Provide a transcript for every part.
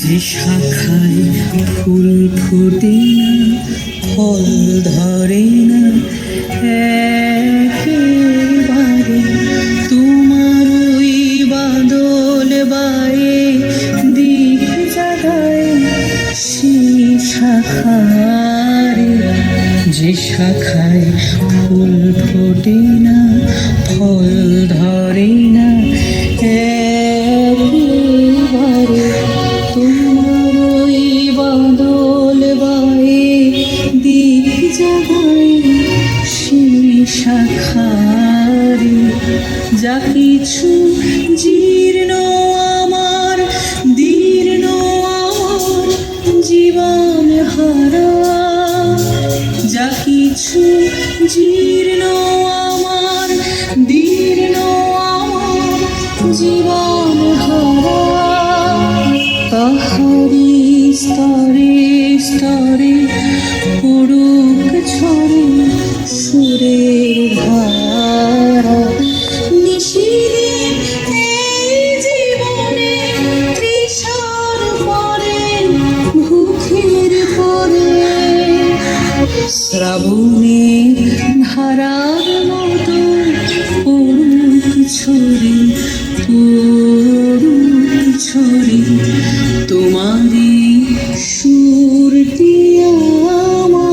যে শাখায় ফুল ফোটে না, ফল ধরে না, একেবারে তোমার ওই বাদল বায়ে দিক জাগায় সেই শাখারে। যে শাখায় ফুল ফোটে না, ফল ধরে না, একেবারে তোমার ওই বাদল বায়ে দিক জাগায় সেই শাখারে। যা কিছু জীর্ণ আমার, দীর্ণ আমার জীবন হারা, যা কিছু জীর্ণ আমার, দীর্ণ আমার জীবন হারা, তাহারি স্তরে স্তরে পড়ুক ঝরে সুরের ধারা। নিশিদিন এই জীবনে তৃষার পরে, ভুখের পরে, শ্রাবণে ধারার মতো পড়ুক ঝরে, পড়ুক ঝরে তোমারই সুরটি আমার।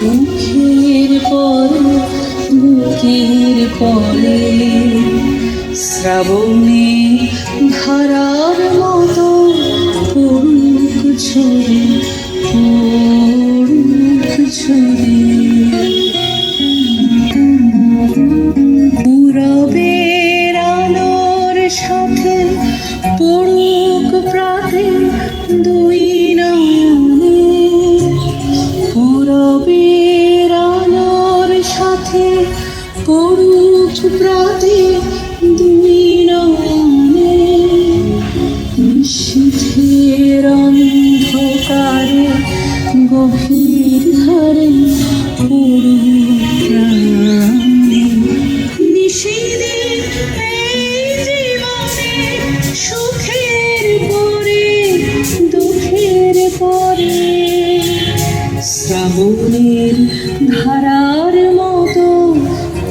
মুখের পরে, বুকের পরে, শ্রাবণে ধারার মতো পড়ুক ঝরে, পড়ুক ঝরে। পূরবের আলোর সাথে পড়ুক প্রাতে দুই নয়নে, পূরবের আলোর সাথে পড়ুক প্রাতে দুই নয়নে। নিশীথের অন্ধকারে গভীর ধারে পড়ুক প্রাণে। নিশিদিন এই জীবনে সুখের পরে, দুঃখের পরে, শ্রাবণের ধারার মতো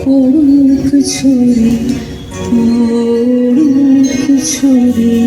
পড়ুক ঝরে, পড়ুক ঝরে।